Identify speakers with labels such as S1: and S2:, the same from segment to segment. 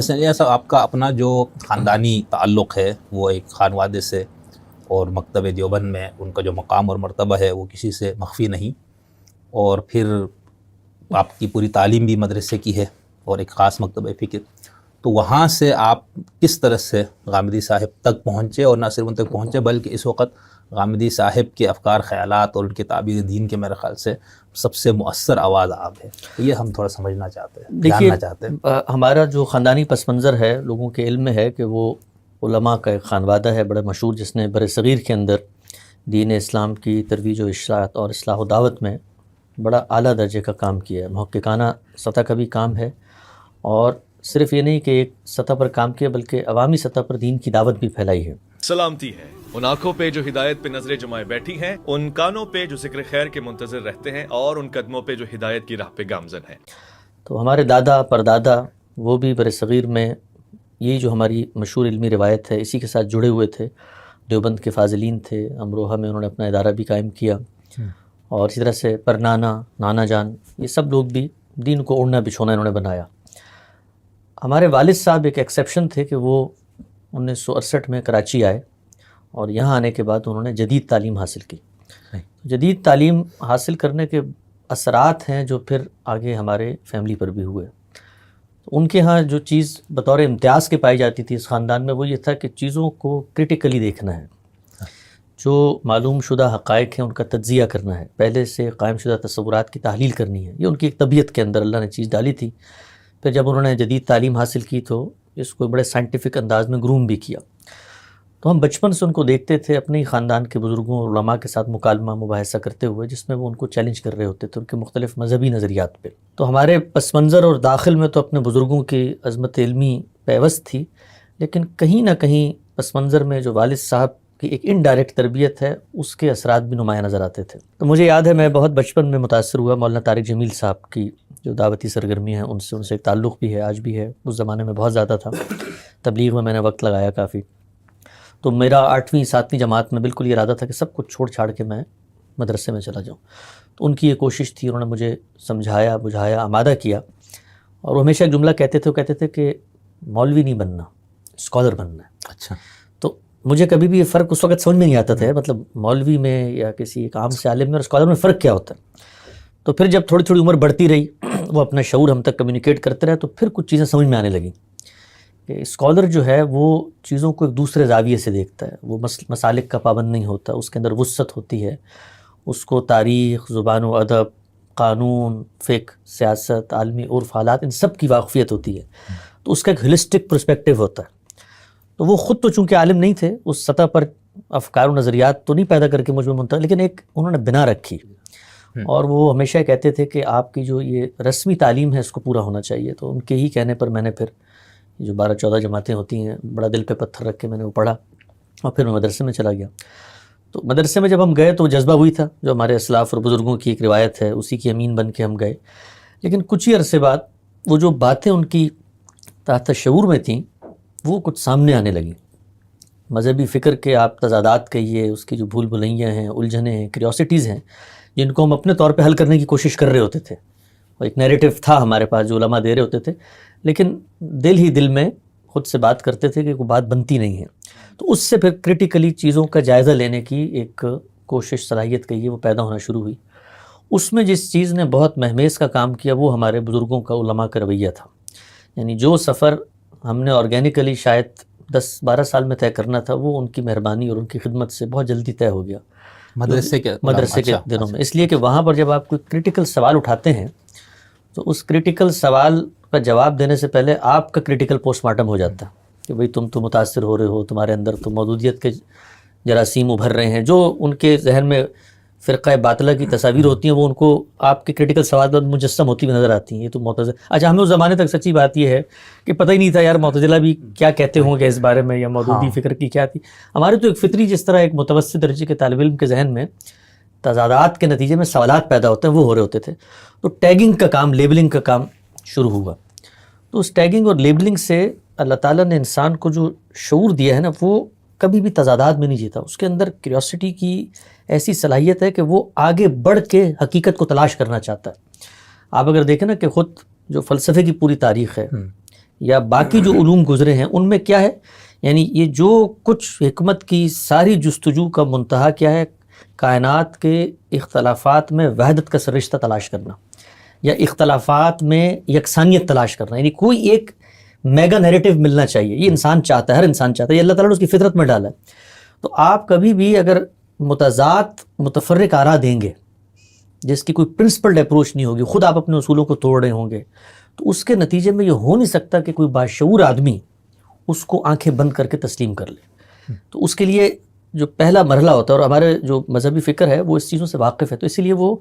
S1: ایسا آپ کا اپنا جو خاندانی تعلق ہے وہ ایک خانوادے سے اور مکتب دیوبند میں ان کا جو مقام اور مرتبہ ہے وہ کسی سے مخفی نہیں، اور پھر آپ کی پوری تعلیم بھی مدرسے کی ہے اور ایک خاص مکتبہ فکر، تو وہاں سے آپ کس طرح سے غامدی صاحب تک پہنچے، اور نہ صرف ان تک پہنچے بلکہ اس وقت غامدی صاحب کے افکار خیالات اور ان کے تعبیر دین کے میرے خیال سے سب سے مؤثر آواز آپ ہے، یہ ہم تھوڑا سمجھنا چاہتے ہیں، جاننا چاہتے ہیں۔
S2: ہمارا جو خاندانی پس منظر ہے لوگوں کے علم میں ہے کہ وہ علماء کا ایک خانوادہ ہے بڑا مشہور، جس نے بر صغیر کے اندر دین اسلام کی ترویج و اشاعت اور اصلاح و دعوت میں بڑا اعلیٰ درجے کا کام کیا ہے، محققانہ سطح کا بھی کام ہے، اور صرف یہ نہیں کہ ایک سطح پر کام کیا بلکہ عوامی سطح پر دین کی دعوت بھی پھیلائی ہے۔
S3: سلامتی ہے ان آنکھوں پہ جو ہدایت پہ نظریں جمائے بیٹھی ہیں، ان کانوں پہ جو ذکر خیر کے منتظر رہتے ہیں، اور ان قدموں پہ جو ہدایت کی راہ پہ گامزن ہیں۔
S2: تو ہمارے دادا پردادا وہ بھی بر صغیر میں یہی جو ہماری مشہور علمی روایت ہے اسی کے ساتھ جڑے ہوئے تھے، دیوبند کے فاضلین تھے، امروہہ میں انہوں نے اپنا ادارہ بھی قائم کیا، اور اسی طرح سے پرنانا، نانا جان، یہ سب لوگ بھی دین کو اوڑھنا بچھونا انہوں نے بنایا۔ ہمارے والد صاحب ایک ایکسیپشن تھے کہ وہ 1968 میں کراچی آئے، اور یہاں آنے کے بعد انہوں نے جدید تعلیم حاصل کی۔ جدید تعلیم حاصل کرنے کے اثرات ہیں جو پھر آگے ہمارے فیملی پر بھی ہوئے۔ ان کے ہاں جو چیز بطور امتیاز کے پائی جاتی تھی اس خاندان میں وہ یہ تھا کہ چیزوں کو کرٹیکلی دیکھنا ہے، جو معلوم شدہ حقائق ہیں ان کا تجزیہ کرنا ہے، پہلے سے قائم شدہ تصورات کی تحلیل کرنی ہے، یہ ان کی ایک طبیعت کے اندر اللہ نے چیز ڈالی تھی۔ پھر جب انہوں نے جدید تعلیم حاصل کی تو اس کو بڑے سائنٹیفک انداز میں گروم بھی کیا، تو ہم بچپن سے ان کو دیکھتے تھے اپنے ہی خاندان کے بزرگوں اور علماء کے ساتھ مکالمہ مباحثہ کرتے ہوئے، جس میں وہ ان کو چیلنج کر رہے ہوتے تھے ان کے مختلف مذہبی نظریات پہ۔ تو ہمارے پس منظر اور داخل میں تو اپنے بزرگوں کی عظمت علمی پیوست تھی، لیکن کہیں نہ کہیں پس منظر میں جو والد صاحب کی ایک انڈائریکٹ تربیت ہے اس کے اثرات بھی نمایاں نظر آتے تھے۔ تو مجھے یاد ہے میں بہت بچپن میں متاثر ہوا مولانا طارق جمیل صاحب کی جو دعوتی سرگرمی ہیں ان سے ایک تعلق بھی ہے، آج بھی ہے، اس زمانے میں بہت زیادہ تھا، تبلیغ میں نے وقت لگایا کافی۔ تو میرا 8ویں 7ویں جماعت میں بالکل یہ ارادہ تھا کہ سب کچھ چھوڑ چھاڑ کے میں مدرسے میں چلا جاؤں، تو ان کی یہ کوشش تھی، انہوں نے مجھے سمجھایا بجھایا آمادہ کیا، اور وہ ہمیشہ ایک جملہ کہتے تھے، وہ کہتے تھے کہ مولوی نہیں بننا، اسکالر بننا ہے۔
S1: اچھا،
S2: تو مجھے کبھی بھی یہ فرق اس وقت سمجھ میں نہیں آتا تھا، مطلب مولوی میں یا کسی ایک عام سے عالم میں اور اسکالر میں فرق کیا ہوتا ہے۔ تو پھر جب تھوڑی تھوڑی عمر بڑھتی رہی، وہ اپنا شعور ہم تک کمیونیکیٹ کرتے رہے، تو پھر کچھ چیزیں سمجھ میں آنے لگیں کہ اسکالر جو ہے وہ چیزوں کو ایک دوسرے زاویے سے دیکھتا ہے، وہ مسالک کا پابند نہیں ہوتا، اس کے اندر وسعت ہوتی ہے، اس کو تاریخ، زبان و ادب، قانون، فقہ، سیاست، عالمی عرف، حالات، ان سب کی واقفیت ہوتی ہے، تو اس کا ایک ہولسٹک پرسپیکٹیو ہوتا ہے۔ تو وہ خود تو چونکہ عالم نہیں تھے، اس سطح پر افکار و نظریات تو نہیں پیدا کر کے مجھ میں منتقل، لیکن ایک انہوں نے بنا رکھی، اور وہ ہمیشہ کہتے تھے کہ آپ کی جو یہ رسمی تعلیم ہے اس کو پورا ہونا چاہیے۔ تو ان کے ہی کہنے پر میں نے پھر جو 12-14 جماعتیں ہوتی ہیں بڑا دل پہ پتھر رکھ کے میں نے وہ پڑھا، اور پھر میں مدرسے میں چلا گیا۔ تو مدرسے میں جب ہم گئے تو جذبہ ہوئی تھا، جو ہمارے اسلاف اور بزرگوں کی ایک روایت ہے اسی کی امین بن کے ہم گئے، لیکن کچھ ہی عرصے بعد وہ جو باتیں ان کی تحت شعور میں تھیں وہ کچھ سامنے آنے لگیں، مذہبی فکر کے آپ تضادات کہیے، اس کی جو بھول بھلیاں ہیں، الجھنیں ہیں، کریوسٹیز ہیں، جن کو ہم اپنے طور پہ حل کرنے کی کوشش کر رہے ہوتے تھے، اور ایک نیریٹو تھا ہمارے پاس جو علماء دے رہے ہوتے تھے، لیکن دل ہی دل میں خود سے بات کرتے تھے کہ کوئی بات بنتی نہیں ہے۔ تو اس سے پھر کرٹیکلی چیزوں کا جائزہ لینے کی ایک کوشش، صلاحیت کہیے، وہ پیدا ہونا شروع ہوئی۔ اس میں جس چیز نے بہت مہمیز کا کام کیا وہ ہمارے بزرگوں کا، علماء کا رویہ تھا، یعنی جو سفر ہم نے آرگینیکلی شاید 10-12 سال میں طے کرنا تھا وہ ان کی مہربانی اور ان کی خدمت سے بہت جلدی طے ہو گیا مدرسے کے دنوں میں، اس لیے کہ وہاں پر جب آپ کوئی کرٹیکل سوال اٹھاتے ہیں تو اس کرٹیکل سوال کا جواب دینے سے پہلے آپ کا کرٹیکل پوسٹ مارٹم ہو جاتا ہے کہ بھئی تم تو متاثر ہو رہے ہو، تمہارے اندر تو موجودیت کے جراثیم ابھر رہے ہیں، جو ان کے ذہن میں فرقہ باطلہ کی تصاویر ہوتی ہیں وہ ان کو آپ کے کرٹیکل سوال پر مجسم ہوتی ہوئی نظر آتی ہیں، یہ تو معتزلہ۔ اچھا، ہمیں اس زمانے تک سچی بات یہ ہے کہ پتہ ہی نہیں تھا یار معتزلہ بھی کیا کہتے ہوں گے اس بارے میں، یا مودودی فکر کی کیا تھی۔ ہمارے تو ایک فطری جس طرح ایک متوسط درجے کے طالب علم کے ذہن میں تضادات کے نتیجے میں سوالات پیدا ہوتے ہیں، وہ ہو رہے ہوتے تھے، تو ٹیگنگ کا کام، لیبلنگ کا کام شروع ہوا۔ تو اس ٹیگنگ اور لیبلنگ سے اللہ تعالیٰ نے انسان کو جو شعور دیا ہے نا، وہ کبھی بھی تضادات میں نہیں جیتا، اس کے اندر کیوریوسٹی کی ایسی صلاحیت ہے کہ وہ آگے بڑھ کے حقیقت کو تلاش کرنا چاہتا ہے۔ آپ اگر دیکھیں نا کہ خود جو فلسفے کی پوری تاریخ ہے، یا باقی جو علوم گزرے ہیں ان میں کیا ہے، یعنی یہ جو کچھ حکمت کی ساری جستجو کا منتہا کیا ہے، کائنات کے اختلافات میں وحدت کا سررشتہ تلاش کرنا یا اختلافات میں یکسانیت تلاش کرنا، یعنی کوئی ایک میگا نیریٹو ملنا چاہیے. یہ انسان چاہتا ہے، ہر انسان چاہتا ہے، یہ اللہ تعالیٰ نے اس کی فطرت میں ڈالا ہے. تو آپ کبھی بھی اگر متضاد متفرق آراء دیں گے جس کی کوئی پرنسپلڈ اپروچ نہیں ہوگی، خود آپ اپنے اصولوں کو توڑ رہے ہوں گے، تو اس کے نتیجے میں یہ ہو نہیں سکتا کہ کوئی باشعور آدمی اس کو آنکھیں بند کر کے تسلیم کر لے. تو اس کے لیے جو پہلا مرحلہ ہوتا ہے، اور ہمارے جو مذہبی فکر ہے وہ اس چیزوں سے واقف ہے، تو اسی لیے وہ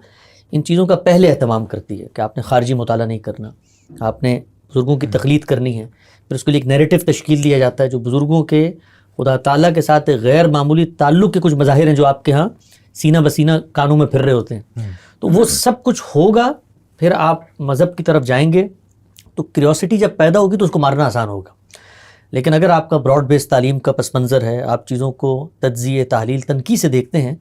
S2: ان چیزوں کا پہلے اہتمام کرتی ہے کہ آپ نے خارجی مطالعہ نہیں کرنا، آپ نے بزرگوں کی تقلید کرنی ہے. پھر اس کے لیے ایک نیریٹو تشکیل دیا جاتا ہے جو بزرگوں کے خدا تعالیٰ کے ساتھ غیر معمولی تعلق کے کچھ مظاہر ہیں جو آپ کے ہاں سینہ بسینہ کانوں میں پھر رہے ہوتے ہیں. تو وہ سب کچھ ہوگا، پھر آپ مذہب کی طرف جائیں گے. تو کریوسٹی جب پیدا ہوگی تو اس کو مارنا آسان ہوگا. لیکن اگر آپ کا براڈ بیس تعلیم کا پس منظر ہے، آپ چیزوں کو تجزیے، تحلیل، تنقید سے دیکھتے ہیں،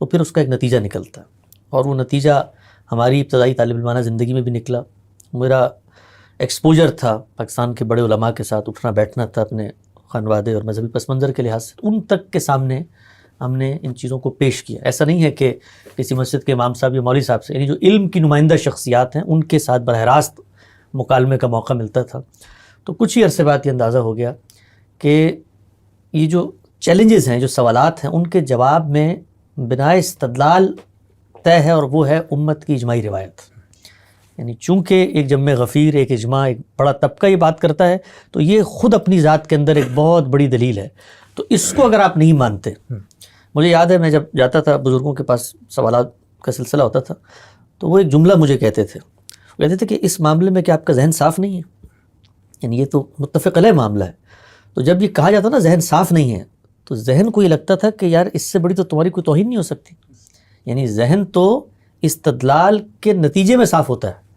S2: تو پھر اس کا ایک نتیجہ نکلتا ہے. اور وہ نتیجہ ہماری ابتدائی طالب علمانہ زندگی میں بھی نکلا. میرا ایکسپوجر تھا پاکستان کے بڑے علماء کے ساتھ اٹھنا بیٹھنا تھا اپنے خانوادے اور مذہبی پس منظر کے لحاظ سے. ان تک کے سامنے ہم نے ان چیزوں کو پیش کیا. ایسا نہیں ہے کہ کسی مسجد کے امام صاحب یا مولوی صاحب سے، یعنی جو علم کی نمائندہ شخصیات ہیں ان کے ساتھ براہ راست مکالمے کا موقع ملتا تھا. تو کچھ ہی عرصے بعد یہ اندازہ ہو گیا کہ یہ جو چیلنجز ہیں، جو سوالات ہیں، ان کے جواب میں بنائے استدلال طے ہے، اور وہ ہے امت کی اجماعی روایت. یعنی چونکہ ایک جمع غفیر، ایک اجماع، ایک بڑا طبقہ یہ بات کرتا ہے، تو یہ خود اپنی ذات کے اندر ایک بہت بڑی دلیل ہے. تو اس کو اگر آپ نہیں مانتے، مجھے یاد ہے میں جب جاتا تھا بزرگوں کے پاس سوالات کا سلسلہ ہوتا تھا، تو وہ ایک جملہ مجھے کہتے تھے، وہ کہتے تھے کہ اس معاملے میں کہ آپ کا ذہن صاف نہیں ہے، یعنی یہ تو متفق علیہ معاملہ ہے. تو جب یہ کہا جاتا نا ذہن صاف نہیں ہے، تو ذہن کو یہ لگتا تھا کہ یار اس سے بڑی تو تمہاری کوئی توہین نہیں ہو سکتی. یعنی ذہن تو استدلال کے نتیجے میں صاف ہوتا ہے.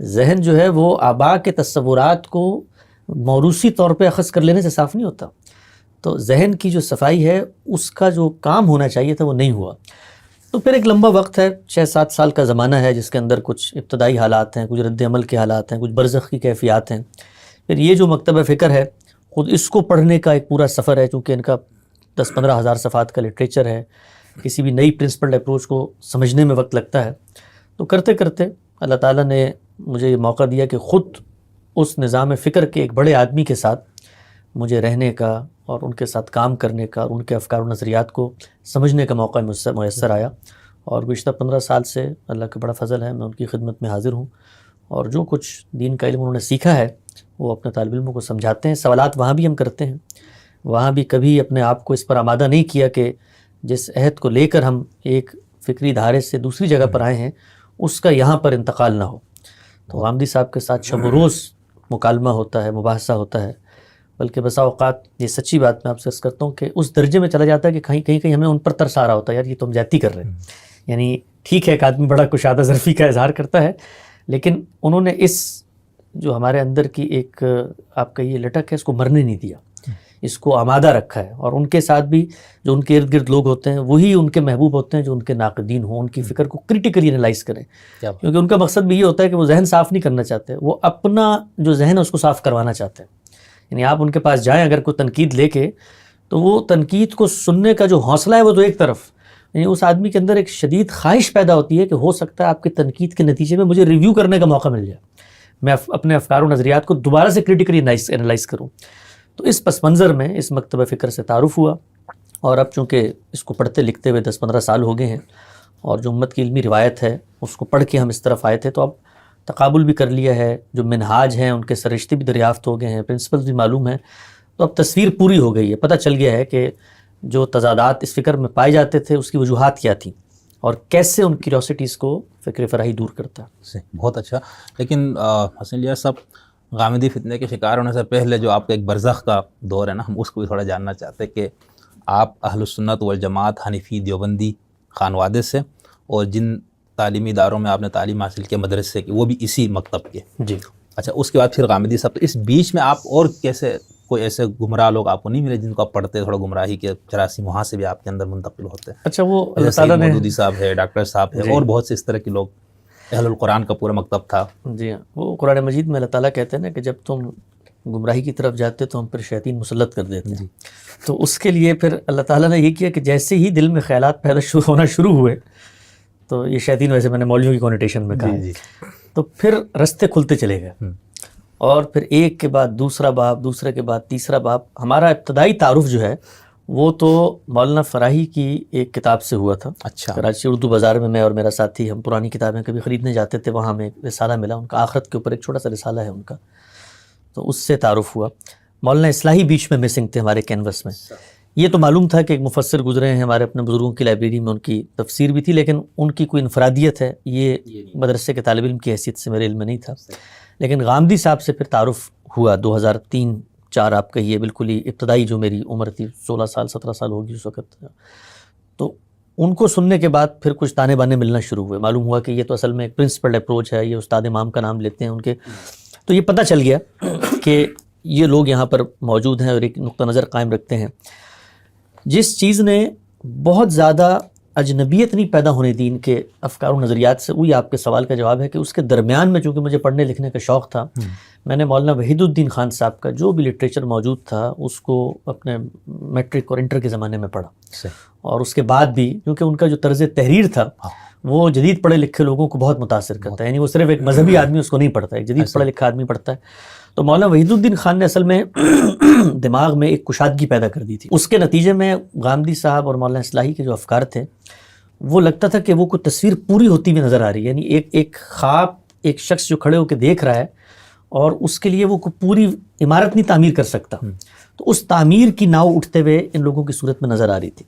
S2: ذہن جو ہے وہ آباء کے تصورات کو موروثی طور پہ اخذ کر لینے سے صاف نہیں ہوتا. تو ذہن کی جو صفائی ہے اس کا جو کام ہونا چاہیے تھا وہ نہیں ہوا. تو پھر ایک لمبا وقت ہے، 6-7 سال کا زمانہ ہے، جس کے اندر کچھ ابتدائی حالات ہیں، کچھ رد عمل کے حالات ہیں، کچھ برزخ کی کیفیات ہیں. پھر یہ جو مکتبہ فکر ہے خود اس کو پڑھنے کا ایک پورا سفر ہے، چونکہ ان کا 10-15 ہزار صفحات کا لٹریچر ہے. کسی بھی نئی پرنسپل اپروچ کو سمجھنے میں وقت لگتا ہے. تو کرتے کرتے اللہ تعالیٰ نے مجھے یہ موقع دیا کہ خود اس نظام فکر کے ایک بڑے آدمی کے ساتھ مجھے رہنے کا اور ان کے ساتھ کام کرنے کا اور ان کے افکار و نظریات کو سمجھنے کا موقع مجھ سے میسر آیا. اور گزشتہ 15 سال سے اللہ کا بڑا فضل ہے، میں ان کی خدمت میں حاضر ہوں، اور جو کچھ دین کا علم انہوں نے سیکھا ہے وہ اپنے طالب علموں کو سمجھاتے ہیں. سوالات وہاں بھی ہم کرتے ہیں، وہاں بھی کبھی اپنے آپ کو اس پر آمادہ نہیں کیا کہ جس عہد کو لے کر ہم ایک فکری دھارے سے دوسری جگہ پر آئے ہیں اس کا یہاں پر انتقال نہ ہو. تو غامدی صاحب کے ساتھ شب و روز مکالمہ ہوتا ہے، مباحثہ ہوتا ہے، بلکہ بسا اوقات یہ سچی بات میں آپ سے عرض کرتا ہوں کہ اس درجے میں چلا جاتا ہے کہ کہیں ہمیں ان پر ترس آ رہا ہوتا ہے، یار یہ تو ہم زیادتی کر رہے ہیں. یعنی ٹھیک ہے ایک آدمی بڑا کشادہ ظرفی کا اظہار کرتا ہے، لیکن انہوں نے اس جو ہمارے اندر کی ایک آپ کا یہ لٹک ہے اس کو مرنے نہیں دیا، اس کو آمادہ رکھا ہے. اور ان کے ساتھ بھی جو ان کے ارد گرد لوگ ہوتے ہیں وہی ان کے محبوب ہوتے ہیں جو ان کے ناقدین ہوں، ان کی فکر کو کریٹیکلی انالائز کریں، کیونکہ ان کا مقصد بھی یہ ہوتا ہے کہ وہ ذہن صاف نہیں کرنا چاہتے، وہ اپنا جو ذہن ہے اس کو صاف کروانا چاہتے ہیں. یعنی آپ ان کے پاس جائیں اگر کوئی تنقید لے کے، تو وہ تنقید کو سننے کا جو حوصلہ ہے وہ تو ایک طرف، یعنی اس آدمی کے اندر ایک شدید خواہش پیدا ہوتی ہے کہ ہو سکتا ہے آپ کی تنقید کے نتیجے میں مجھے ریویو کرنے کا موقع مل جائے، میں اپنے افکار و نظریات کو دوبارہ سے کریٹیکلی انالائز کروں. تو اس پس منظر میں اس مکتبہ فکر سے تعارف ہوا، اور اب چونکہ اس کو پڑھتے لکھتے ہوئے 10-15 سال ہو گئے ہیں، اور جو امت کی علمی روایت ہے اس کو پڑھ کے ہم اس طرف آئے تھے، تو اب تقابل بھی کر لیا ہے، جو منہاج ہیں ان کے سرشتے بھی دریافت ہو گئے ہیں، پرنسپلز بھی معلوم ہیں. تو اب تصویر پوری ہو گئی ہے، پتہ چل گیا ہے کہ جو تضادات اس فکر میں پائے جاتے تھے اس کی وجوہات کیا تھیں، اور کیسے ان کیوریوسٹیز کو فکر فراہی دور کرتا ہے.
S1: بہت اچھا. لیکن حسن الیاس صاحب، غامدی فتنے کے شکار ہونے سے پہلے جو آپ کا ایک برزخ کا دور ہے نا، ہم اس کو بھی تھوڑا جاننا چاہتے ہیں کہ آپ اہل السنت والجماعت حنفی دیوبندی خانوادے سے، اور جن تعلیمی اداروں میں آپ نے تعلیم حاصل کی مدرسے کی وہ بھی اسی مکتب کے.
S2: جی
S1: اچھا، اس کے بعد پھر غامدی صاحب، اس بیچ میں آپ اور کیسے کوئی ایسے گمراہ لوگ آپ کو نہیں ملے جن کو آپ پڑھتے تھوڑا گمراہی کے جراثیم وہاں سے بھی آپ کے اندر منتقل ہوتے ہیں؟
S2: اچھا، وہ اللہ
S1: سید
S2: تعالیٰ نے
S1: مودودی صاحب ہے، ڈاکٹر صاحب ہے، اور بہت سے اس طرح کے لوگ، اہل القرآن کا پورا مکتب تھا.
S2: جی ہاں، وہ قرآن مجید میں اللہ تعالیٰ کہتے ہیں نا کہ جب تم گمراہی کی طرف جاتے تو ہم پھر شیاطین مسلط کر دیتے ہیں. تو اس کے لیے پھر اللہ تعالیٰ نے یہ کیا کہ جیسے ہی دل میں خیالات پیدا ہونا شروع ہوئے تو یہ شیاطین، ویسے میں نے مولویوں کی کونوٹیشن میں کہا، تو پھر رستے کھلتے چلے گئے اور پھر ایک کے بعد دوسرا باب، دوسرے کے بعد تیسرا باب. ہمارا ابتدائی تعارف جو ہے وہ تو مولانا فراہی کی ایک کتاب سے ہوا تھا.
S1: اچھا.
S2: کراچی اردو بازار میں میں اور میرا ساتھی ہم پرانی کتابیں کبھی خریدنے جاتے تھے، وہاں ہمیں ایک رسالہ ملا ان کا، آخرت کے اوپر ایک چھوٹا سا رسالہ ہے ان کا، تو اس سے تعارف ہوا. مولانا اصلاحی بیچ میں مسنگ تھے ہمارے کینوس میں. یہ تو معلوم تھا کہ ایک مفسر گزرے ہیں ہمارے اپنے بزرگوں کی لائبریری میں، ان کی تفسیر بھی تھی، لیکن ان کی کوئی انفرادیت ہے یہ مدرسے کے طالب علم کی حیثیت سے میرے علم میں نہیں تھا. لیکن غامدی صاحب سے پھر تعارف ہوا 2003-04 آپ کہیے، بالکل ہی ابتدائی جو میری عمر تھی، 16 سال 17 سال ہوگی اس وقت. تو ان کو سننے کے بعد پھر کچھ تانے بانے ملنا شروع ہوئے. معلوم ہوا کہ یہ تو اصل میں ایک پرنسپل اپروچ ہے، یہ استاد امام کا نام لیتے ہیں ان کے. تو یہ پتہ چل گیا کہ یہ لوگ یہاں پر موجود ہیں اور ایک نقطہ نظر قائم رکھتے ہیں. جس چیز نے بہت زیادہ اجنبیت نہیں پیدا ہونے دی ان کے افکار و نظریات سے، وہی آپ کے سوال کا جواب ہے کہ اس کے درمیان میں چونکہ مجھے پڑھنے لکھنے کا شوق تھا، میں نے مولانا وحید الدین خان صاحب کا جو بھی لٹریچر موجود تھا اس کو اپنے میٹرک اور انٹر کے زمانے میں پڑھا. اور اس کے بعد بھی کیونکہ ان کا جو طرز تحریر تھا وہ جدید پڑھے لکھے لوگوں کو بہت متاثر کرتا ہے. یعنی وہ صرف ایک مذہبی آدمی اس کو نہیں پڑھتا، ایک جدید پڑھا لکھا آدمی پڑھتا ہے. تو مولانا وحید الدین خان نے اصل میں دماغ میں ایک کشادگی پیدا کر دی تھی. اس کے نتیجے میں غامدی صاحب اور مولانا اصلاحی کے جو افکار تھے وہ لگتا تھا کہ وہ کوئی تصویر پوری ہوتی ہوئی نظر آ رہی ہے. یعنی ایک خواب، ایک شخص جو کھڑے ہو کے دیکھ رہا ہے اور اس کے لیے وہ کوئی پوری عمارت نہیں تعمیر کر سکتا، تو اس تعمیر کی ناؤ اٹھتے ہوئے ان لوگوں کی صورت میں نظر آ رہی تھی.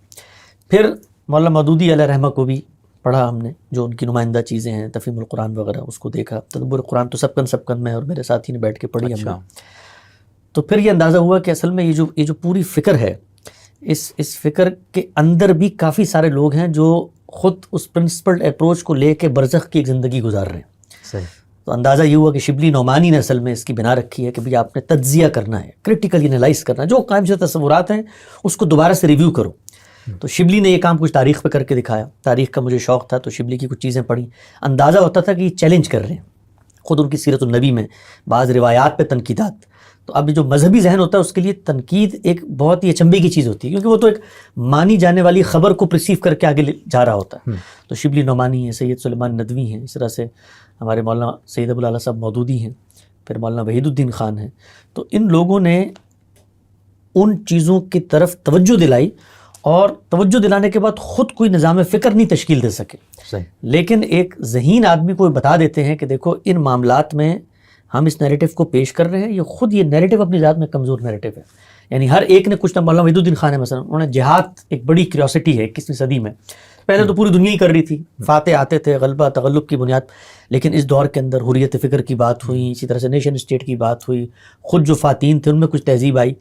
S2: پھر مولانا مودودی علیہ رحمہ کو بھی پڑھا ہم نے، جو ان کی نمائندہ چیزیں ہیں، تفہیم القرآن وغیرہ، اس کو دیکھا. تدبر قرآن تو سب کن میں اور میرے ساتھی نے بیٹھ کے پڑھی ہم نے. تو پھر یہ اندازہ ہوا کہ اصل میں یہ جو پوری فکر ہے، اس فکر کے اندر بھی کافی سارے لوگ ہیں جو خود اس پرنسپل اپروچ کو لے کے برزخ کی ایک زندگی گزار رہے ہیں. تو اندازہ یہ ہوا کہ شبلی نعمانی نے اصل میں اس کی بنا رکھی ہے کہ بھئی آپ نے تجزیہ کرنا ہے، کریٹیکلی انالائز کرنا ہے، جو قائم شدہ تصورات ہیں اس کو دوبارہ سے ریویو کرو. تو شبلی نے یہ کام کچھ تاریخ پہ کر کے دکھایا. تاریخ کا مجھے شوق تھا تو شبلی کی کچھ چیزیں پڑھی، اندازہ ہوتا تھا کہ یہ چیلنج کر رہے ہیں. خود ان کی سیرت النبی میں بعض روایات پہ تنقیدات. تو اب جو مذہبی ذہن ہوتا ہے اس کے لیے تنقید ایک بہت ہی اچنبے کی چیز ہوتی ہے، کیونکہ وہ تو ایک مانی جانے والی خبر کو پرسیو کر کے آگے جا رہا ہوتا ہے. تو شبلی نعمانی ہیں، سید سلیمان ندوی ہیں، اس طرح سے ہمارے مولانا سید ابو الاعلیٰ صاحب مودودی ہیں، پھر مولانا وحید الدین خان ہیں. تو ان لوگوں نے ان چیزوں کی طرف توجہ دلائی اور توجہ دلانے کے بعد خود کوئی نظام فکر نہیں تشکیل دے سکے. لیکن ایک ذہین آدمی کو بتا دیتے ہیں کہ دیکھو ان معاملات میں ہم اس نیریٹو کو پیش کر رہے ہیں، یہ خود یہ نیریٹو اپنی ذات میں کمزور نیریٹو ہے. یعنی ہر ایک نے کچھ نہ، مولانا وحید الدین خان ہے مثلا، انہوں نے جہاد ایک بڑی کیوریوسٹی ہے 21ویں صدی میں. پہلے تو پوری دنیا ہی کر رہی تھی، فاتح آتے تھے غلبہ تغلب کی بنیاد، لیکن اس دور کے اندر حریت فکر کی بات ہوئی، اسی طرح سے نیشن اسٹیٹ کی بات ہوئی، خود جو فاتین تھے ان میں کچھ تہذیب آئی.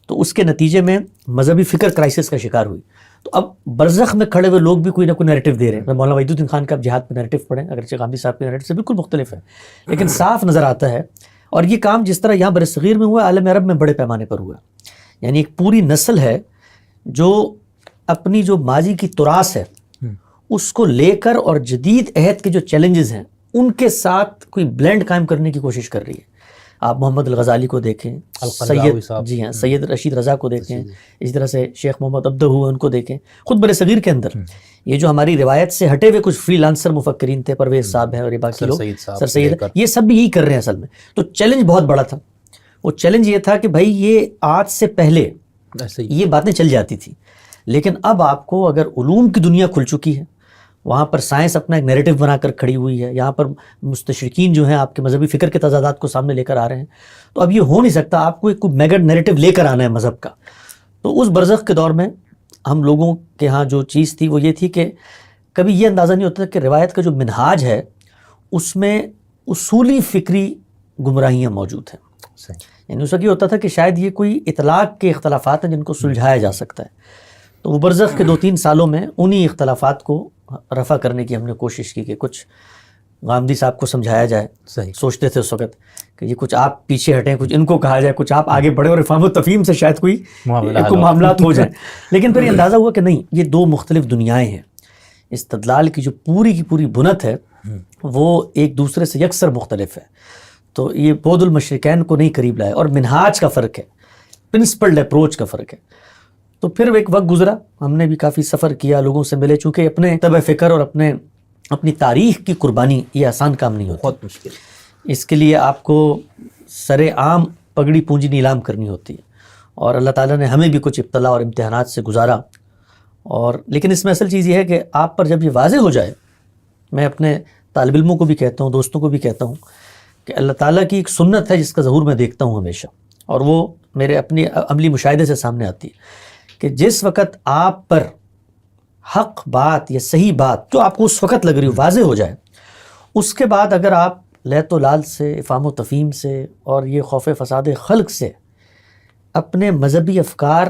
S2: تو اس کے نتیجے میں مذہبی فکر کرائسس کا شکار ہوئی. تو اب برزخ میں کھڑے ہوئے لوگ بھی کوئی نہ کوئی نیریٹو دے رہے ہیں. مولانا وحید الدین خان کا اب جہاد پہ نیریٹو پڑھیں، اگرچہ غامدی صاحب کے نیریٹو سے بالکل مختلف ہے، لیکن صاف نظر آتا ہے. اور یہ کام جس طرح یہاں برصغیر میں ہوا، عالم عرب میں بڑے پیمانے پر ہوا. یعنی ایک پوری نسل ہے جو اپنی جو ماضی کی تراث ہے اس کو لے کر اور جدید عہد کے جو چیلنجز ہیں ان کے ساتھ کوئی بلینڈ قائم کرنے کی کوشش کر رہی ہے. آپ محمد الغزالی کو دیکھیں، سید رشید رضا کو دیکھیں، اسی طرح سے شیخ محمد عبدہ ہوئے ان کو دیکھیں. خود برصغیر کے اندر یہ جو ہماری روایت سے ہٹے ہوئے کچھ فری لانسر مفکرین تھے، پرویز صاحب ہیں اور یہ باقی لوگ، سر سید، یہ سب بھی یہی کر رہے ہیں اصل میں. تو چیلنج بہت بڑا تھا. وہ چیلنج یہ تھا کہ بھائی یہ آج سے پہلے یہ باتیں چل جاتی تھی، لیکن اب آپ کو اگر علوم کی دنیا کھل چکی ہے، وہاں پر سائنس اپنا ایک نیریٹو بنا کر کھڑی ہوئی ہے، یہاں پر مستشرقین جو ہیں آپ کے مذہبی فکر کے تضادات کو سامنے لے کر آ رہے ہیں، تو اب یہ ہو نہیں سکتا، آپ کو ایک میگا نیریٹو لے کر آنا ہے مذہب کا. تو اس برزخ کے دور میں ہم لوگوں کے ہاں جو چیز تھی وہ یہ تھی کہ کبھی یہ اندازہ نہیں ہوتا کہ روایت کا جو منہاج ہے اس میں اصولی فکری گمراہیاں موجود ہیں. یعنی اس وقت یہ ہوتا تھا کہ شاید یہ کوئی اطلاق کے اختلافات ہیں جن کو سلجھایا جا سکتا ہے. تو وہ برزخ کے 2-3 سالوں میں انہی اختلافات کو رفع کرنے کی ہم نے کوشش کی کہ کچھ غامدی صاحب کو سمجھایا جائے. سوچتے تھے اس وقت کہ یہ کچھ آپ پیچھے ہٹیں، کچھ ان کو کہا جائے، کچھ آپ آگے بڑھیں اور افہام و تفہیم سے شاید کوئی معاملات ہو جائیں. لیکن پھر یہ اندازہ ہوا کہ نہیں، یہ 2 مختلف دنیایں ہیں. استدلال کی جو پوری کی پوری بنت ہے وہ ایک دوسرے سے یکسر مختلف ہے. تو یہ بود المشرقین کو نہیں قریب لایا، اور منہاج کا فرق ہے، پرنسپلڈ اپروچ کا فرق ہے. تو پھر ایک وقت گزرا، ہم نے بھی کافی سفر کیا، لوگوں سے ملے، چونکہ اپنے طبع فکر اور اپنی تاریخ کی قربانی یہ آسان کام نہیں ہوتا،
S1: بہت مشکل.
S2: اس کے لیے آپ کو سر عام پگڑی پونجی نیلام کرنی ہوتی ہے، اور اللہ تعالیٰ نے ہمیں بھی کچھ ابتلا اور امتحانات سے گزارا. اور لیکن اس میں اصل چیز یہ ہے کہ آپ پر جب یہ واضح ہو جائے، میں اپنے طالب علموں کو بھی کہتا ہوں، دوستوں کو بھی کہتا ہوں کہ اللہ تعالیٰ کی ایک سنت ہے جس کا ظہور میں دیکھتا ہوں ہمیشہ، اور وہ میرے اپنے عملی مشاہدے سے سامنے آتی ہے کہ جس وقت آپ پر حق بات یا صحیح بات جو آپ کو اس وقت لگ رہی ہو واضح ہو جائے، اس کے بعد اگر آپ لیت و لال سے، افہام و تفہیم سے، اور یہ خوف فساد خلق سے اپنے مذہبی افکار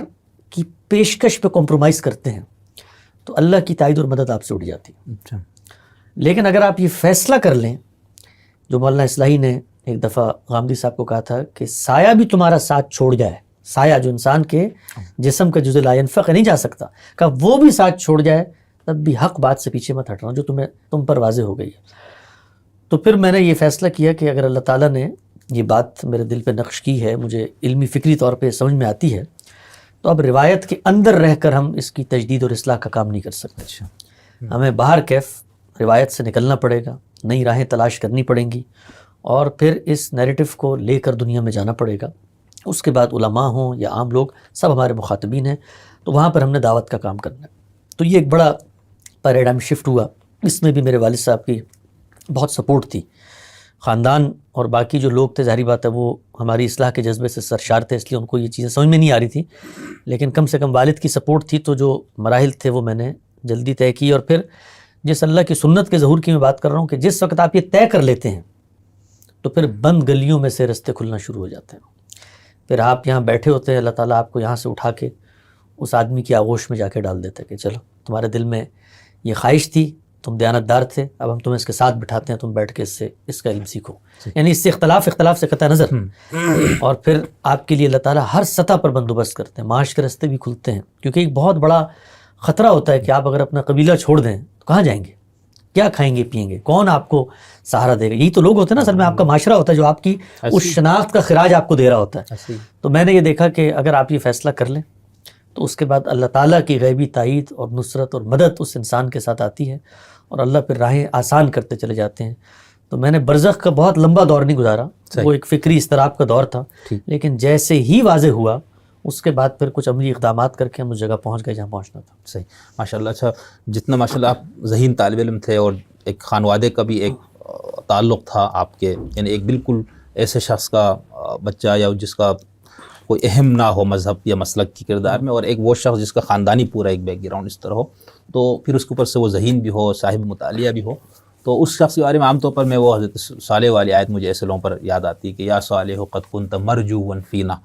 S2: کی پیشکش پہ کمپرومائز کرتے ہیں تو اللہ کی تائید اور مدد آپ سے اٹھ جاتی ہے.
S1: اچھا.
S2: لیکن اگر آپ یہ فیصلہ کر لیں، جو مولانا اصلاحی نے ایک دفعہ غامدی صاحب کو کہا تھا کہ سایہ بھی تمہارا ساتھ چھوڑ جائے، سایہ جو انسان کے جسم کا جزء لا ينفق نہیں جا سکتا، کہ وہ بھی ساتھ چھوڑ جائے، تب بھی حق بات سے پیچھے مت ہٹنا جو تم پر واضح ہو گئی ہے. تو پھر میں نے یہ فیصلہ کیا کہ اگر اللہ تعالیٰ نے یہ بات میرے دل پہ نقش کی ہے، مجھے علمی فکری طور پہ سمجھ میں آتی ہے، تو اب روایت کے اندر رہ کر ہم اس کی تجدید اور اصلاح کا کام نہیں کر سکتے.
S1: اچھا.
S2: ہمیں باہر کیف روایت سے نکلنا پڑے گا، نئی راہیں تلاش کرنی پڑیں گی، اور پھر اس نیریٹو کو لے کر دنیا میں جانا پڑے گا. اس کے بعد علماء ہوں یا عام لوگ، سب ہمارے مخاطبین ہیں، تو وہاں پر ہم نے دعوت کا کام کرنا ہے. تو یہ ایک بڑا پیراڈائم شفٹ ہوا. اس میں بھی میرے والد صاحب کی بہت سپورٹ تھی، خاندان اور باقی جو لوگ تھے، ظاہری بات ہے وہ ہماری اصلاح کے جذبے سے سرشار تھے، اس لیے ان کو یہ چیزیں سمجھ میں نہیں آ رہی تھی، لیکن کم سے کم والد کی سپورٹ تھی. تو جو مراحل تھے وہ میں نے جلدی طے کی. اور پھر جس اللہ کی سنت کے ظہور کی میں بات کر رہا ہوں کہ جس وقت آپ یہ طے کر لیتے ہیں تو پھر بند گلیوں میں سے رستے کھلنا شروع ہو جاتے ہیں. پھر آپ یہاں بیٹھے ہوتے ہیں، اللہ تعالیٰ آپ کو یہاں سے اٹھا کے اس آدمی کی آغوش میں جا کے ڈال دیتا ہے کہ چلو تمہارے دل میں یہ خواہش تھی، تم دیانتدار تھے، اب ہم تمہیں اس کے ساتھ بٹھاتے ہیں، تم بیٹھ کے اس کا علم سیکھو. یعنی اس سے اختلاف سے قطع نظر. اور پھر آپ کے لیے اللہ تعالیٰ ہر سطح پر بندوبست کرتے ہیں، معاش کے راستے بھی کھلتے ہیں، کیونکہ ایک بہت بڑا خطرہ ہوتا ہے کہ آپ اگر اپنا قبیلہ چھوڑ دیں تو کہاں جائیں گے، کیا کھائیں گے پیئیں گے، کون آپ کو سہارا دے گا. یہی تو لوگ ہوتے ہیں نا اصل میں، آپ کا معاشرہ ہوتا ہے جو آپ کی اس شناخت کا خراج آپ کو دے رہا ہوتا ہے. تو میں نے یہ دیکھا کہ اگر آپ یہ فیصلہ کر لیں تو اس کے بعد اللہ تعالیٰ کی غیبی تائید اور نصرت اور مدد اس انسان کے ساتھ آتی ہے، اور اللہ پھر راہیں آسان کرتے چلے جاتے ہیں. تو میں نے برزخ کا بہت لمبا دور نہیں گزارا، وہ ایک فکری اضطراب کا دور تھا، لیکن جیسے ہی واضح ہوا اس کے بعد پھر کچھ عملی اقدامات کر کے ہم اس جگہ پہنچ گئے جہاں پہنچنا تھا.
S1: صحیح. ماشاء اللہ. اچھا، جتنا ماشاء اللہ آپ ذہین طالب علم تھے اور ایک خانوادے کا بھی ایک تعلق تھا آپ کے، یعنی ایک بالکل ایسے شخص کا بچہ یا جس کا کوئی اہم نہ ہو مذہب یا مسلک کی کردار میں، اور ایک وہ شخص جس کا خاندانی پورا ایک بیک گراؤنڈ اس طرح ہو، تو پھر اس کے اوپر سے وہ ذہین بھی ہو، صاحب مطالعہ بھی ہو. تو اس شخص کے بارے میں عام طور پر میں وہ حضرت صالح والی آیت مجھے ایسے لوگوں پر یاد آتی ہے کہ یا صالح قد کنت مرجوا فینا.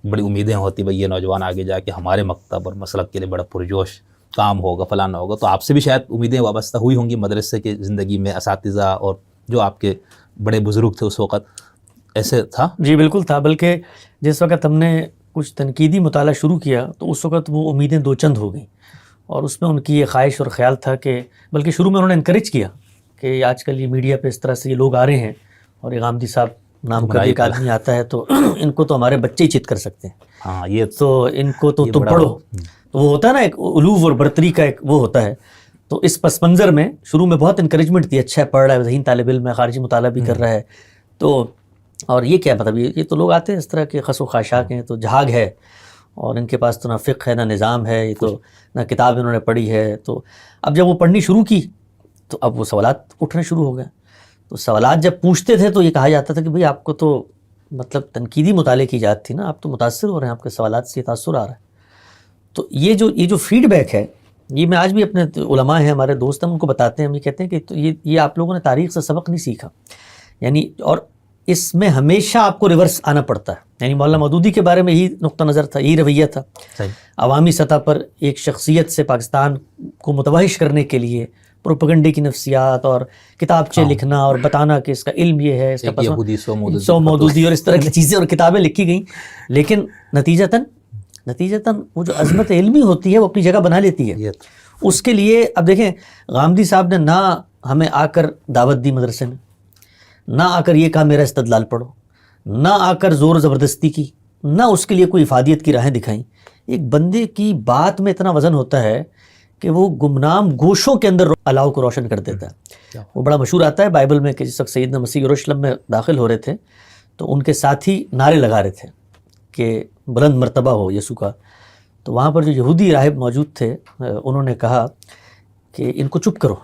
S1: بڑی امیدیں ہوتی بھئی یہ نوجوان آگے جا کے ہمارے مکتب اور مسلک کے لیے بڑا پرجوش کام ہوگا، فلانا ہوگا. تو آپ سے بھی شاید امیدیں وابستہ ہوئی ہوں گی مدرسے کی زندگی میں، اساتذہ اور جو آپ کے بڑے بزرگ تھے اس وقت. ایسے تھا؟
S2: جی بالکل تھا، بلکہ جس وقت ہم نے کچھ تنقیدی مطالعہ شروع کیا تو اس وقت وہ امیدیں دو چند ہو گئیں، اور اس میں ان کی یہ خواہش اور خیال تھا کہ بلکہ شروع میں انہوں نے انکریج کیا کہ آج کل یہ میڈیا پہ اس طرح سے یہ لوگ آ رہے ہیں، اور یہ غامدی صاحب نام کا ایک آدمی آتا ہے تو ان کو تو ہمارے بچے ہی چت کر سکتے ہیں.
S1: ہاں، یہ
S2: تو ان کو تو تم پڑھو. تو وہ ہوتا ہے نا ایک علوف اور برتری کا ایک وہ ہوتا ہے. تو اس پس منظر میں شروع میں بہت انکریجمنٹ تھی، اچھا ہے، پڑھ رہا ہے، ذہین طالب علم ہے، خارجی مطالعہ بھی کر رہا ہے. تو اور یہ کیا مطلب، یہ تو لوگ آتے ہیں اس طرح کے خس و خاشاک ہیں، تو جھاگ ہے، اور ان کے پاس تو نہ فقہ ہے نہ نظام ہے، یہ تو نہ کتاب انہوں نے پڑھی ہے. تو اب جب وہ پڑھنی شروع کی تو اب وہ سوالات اٹھنے شروع ہو گئے. تو سوالات جب پوچھتے تھے تو یہ کہا جاتا تھا کہ بھئی آپ کو تو مطلب تنقیدی مطالعے کی ایجاد تھی نا، آپ تو متاثر ہو رہے ہیں، آپ کے سوالات سے تاثر آ رہا ہے. تو یہ جو فیڈ بیک ہے، یہ میں آج بھی اپنے علماء ہیں، ہمارے دوست ہیں، ان کو بتاتے ہیں، ہم یہ کہتے ہیں کہ یہ آپ لوگوں نے تاریخ سے سبق نہیں سیکھا. یعنی اور اس میں ہمیشہ آپ کو ریورس آنا پڑتا ہے. یعنی مولانا مودودی کے بارے میں یہی نقطہ نظر تھا، یہی رویہ تھا. عوامی سطح پر ایک شخصیت سے پاکستان کو متوحش کرنے کے لیے پروپیگنڈے کی نفسیات اور کتابچے لکھنا اور بتانا کہ اس کا علم یہ ہے، اس کا سو مودودی اور اس طرح کی چیزیں اور کتابیں لکھی گئیں. لیکن نتیجتاً وہ جو عظمت علمی ہوتی ہے وہ اپنی جگہ بنا لیتی ہے. اس کے لیے اب دیکھیں، غامدی صاحب نے نہ ہمیں آ کر دعوت دی مدرسے میں، نہ آ کر یہ کہا میرا استدلال پڑھو، نہ آ کر زور و زبردستی کی، نہ اس کے لیے کوئی افادیت کی راہیں دکھائیں۔ ایک بندے کی بات میں اتنا وزن ہوتا ہے کہ وہ گمنام گوشوں کے اندر الاؤ کو روشن کر دیتا ہے۔ وہ بڑا مشہور آتا ہے بائبل میں کہ جس وقت سیدنا مسیح یروشلم میں داخل ہو رہے تھے تو ان کے ساتھی نعرے لگا رہے تھے کہ بلند مرتبہ ہو یسوع کا، تو وہاں پر جو یہودی راہب موجود تھے انہوں نے کہا کہ ان کو چپ کرو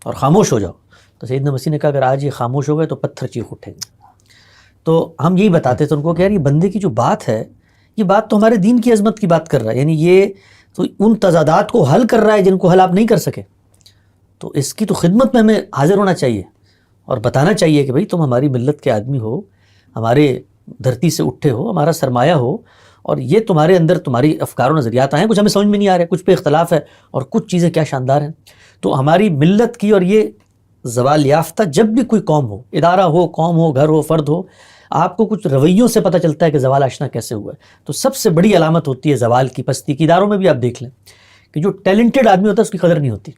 S2: اور خاموش ہو جاؤ، تو سیدنا مسیح نے کہا اگر آج یہ خاموش ہو گئے تو پتھر چیخ اٹھیں گے۔ تو ہم یہی بتاتے تھے ان کو کہ یار یہ بندے کی جو بات ہے، یہ بات تو ہمارے دین کی عظمت کی بات کر رہا ہے، یعنی یہ تو ان تضادات کو حل کر رہا ہے جن کو حل آپ نہیں کر سکے، تو اس کی تو خدمت میں ہمیں حاضر ہونا چاہیے اور بتانا چاہیے کہ بھئی تم ہماری ملت کے آدمی ہو، ہمارے دھرتی سے اٹھے ہو، ہمارا سرمایہ ہو، اور یہ تمہارے اندر تمہاری افکار و نظریات آئے ہیں، کچھ ہمیں سمجھ میں نہیں آ رہے، کچھ پہ اختلاف ہے اور کچھ چیزیں کیا شاندار ہیں۔ تو ہماری ملت کی اور یہ زوال یافتہ جب بھی کوئی قوم ہو، ادارہ ہو، قوم ہو، گھر ہو، فرد ہو، آپ کو کچھ رویوں سے پتہ چلتا ہے کہ زوال آشنا کیسے ہوا ہے۔ تو سب سے بڑی علامت ہوتی ہے زوال کی، پستی کی۔ اداروں میں بھی آپ دیکھ لیں کہ جو ٹیلنٹڈ آدمی ہوتا ہے اس کی قدر نہیں ہوتی،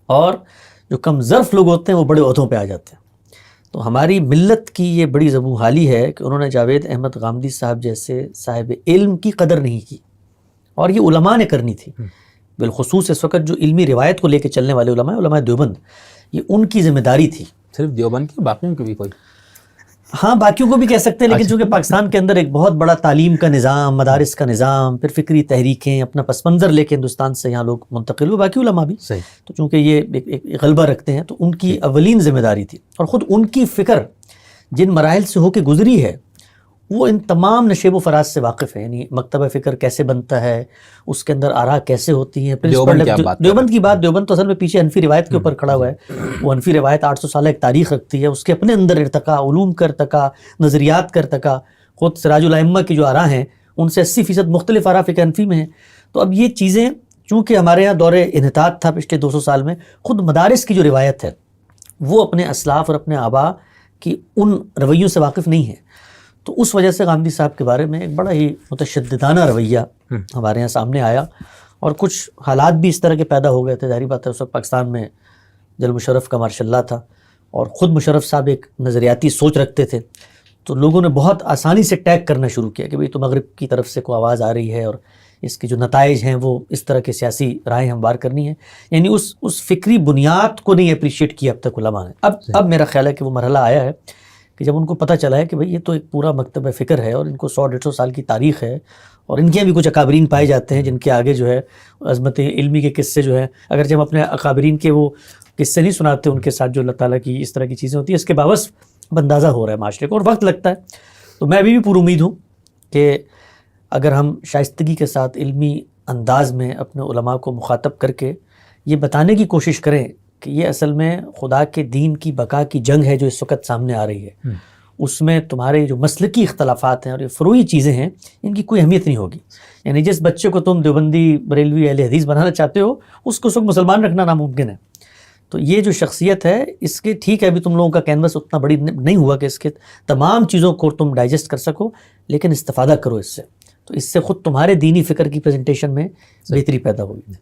S2: اور جو کم ظرف لوگ ہوتے ہیں وہ بڑے عہدوں پہ آ جاتے ہیں۔ تو ہماری ملت کی یہ بڑی زبوں حالی ہے کہ انہوں نے جاوید احمد غامدی صاحب جیسے صاحب علم کی قدر نہیں کی، اور یہ علماء نے کرنی تھی، بالخصوص اس وقت جو علمی روایت کو لے کے چلنے والے علماء دیوبند، یہ ان کی ذمہ داری تھی۔
S1: صرف دیوبند کی، باقیوں کی بھی کوئی؟
S2: ہاں باقیوں کو بھی کہہ سکتے ہیں، لیکن چونکہ پاکستان کے اندر ایک بہت بڑا تعلیم کا نظام، مدارس کا نظام، پھر فکری تحریکیں، اپنا پس منظر لے کے ہندوستان سے یہاں لوگ منتقل ہوئے، باقی علماء بھی
S1: صحیح۔
S2: تو چونکہ یہ ایک غلبہ رکھتے ہیں تو ان کی اولین ذمہ داری تھی، اور خود ان کی فکر جن مراحل سے ہو کے گزری ہے وہ ان تمام نشیب و فراز سے واقف ہے، یعنی مکتبہ فکر کیسے بنتا ہے، اس کے اندر آراء کیسے ہوتی ہیں۔
S1: دیوبند کی بات،
S2: دیوبند تو اصل میں پیچھے حنفی روایت کے اوپر کھڑا ہوا ہے، وہ حنفی روایت 800 سالہ ایک تاریخ رکھتی ہے، اس کے اپنے اندر ارتقاء، علوم کا ارتقاء، نظریات کا ارتقاء، خود سراج الائمہ کی جو آراء ہیں ان سے 80% مختلف آراء فقہ حنفی میں ہیں۔ تو اب یہ چیزیں چونکہ ہمارے یہاں دور انحطاط تھا پچھلے 200 سال میں، خود مدارس کی جو روایت ہے وہ اپنے اسلاف اور اپنے آباء کی ان رویوں سے واقف نہیں ہے، تو اس وجہ سے غامدی صاحب کے بارے میں ایک بڑا ہی متشددانہ رویہ ہمارے یہاں سامنے آیا، اور کچھ حالات بھی اس طرح کے پیدا ہو گئے تھے۔ ظاہری بات ہے اس وقت پاکستان میں جل مشرف کا ماشاء اللہ تھا، اور خود مشرف صاحب ایک نظریاتی سوچ رکھتے تھے، تو لوگوں نے بہت آسانی سے ٹیگ کرنا شروع کیا کہ بھئی تو مغرب کی طرف سے کوئی آواز آ رہی ہے اور اس کے جو نتائج ہیں وہ اس طرح کے سیاسی رائے ہموار کرنی ہیں، یعنی اس فکری بنیاد کو نہیں اپریشیٹ کیا اب تک علماء نے۔ اب میرا خیال ہے کہ وہ مرحلہ آیا ہے کہ جب ان کو پتہ چلا ہے کہ بھئی یہ تو ایک پورا مکتبہ فکر ہے اور ان کو 100-150 سال کی تاریخ ہے، اور ان کے بھی کچھ اکابرین پائے جاتے ہیں جن کے آگے جو ہے عظمت علمی کے قصے جو ہیں، اگرچہ ہم اپنے اکابرین کے وہ قصے نہیں سناتے ان کے ساتھ جو اللہ تعالیٰ کی اس طرح کی چیزیں ہوتی ہیں، اس کے باوجود اندازہ ہو رہا ہے معاشرے کو اور وقت لگتا ہے۔ تو میں ابھی بھی پر امید ہوں کہ اگر ہم شائستگی کے ساتھ علمی انداز میں اپنے علماء کو مخاطب کر کے یہ بتانے کی کوشش کریں کہ یہ اصل میں خدا کے دین کی بقا کی جنگ ہے جو اس وقت سامنے آ رہی ہے، اس میں تمہارے جو مسلکی اختلافات ہیں اور یہ فروعی چیزیں ہیں ان کی کوئی اہمیت نہیں ہوگی۔ یعنی جس بچے کو تم دیوبندی، بریلوی، اہل حدیث بنانا چاہتے ہو اس کو مسلمان رکھنا ناممکن ہے۔ تو یہ جو شخصیت ہے اس کے ٹھیک ہے ابھی تم لوگوں کا کینوس اتنا بڑی نہیں ہوا کہ اس کے تمام چیزوں کو تم ڈائجسٹ کر سکو، لیکن استفادہ کرو اس سے، تو اس سے خود تمہارے دینی فکر کی پریزنٹیشن میں بہتری پیدا ہوگی۔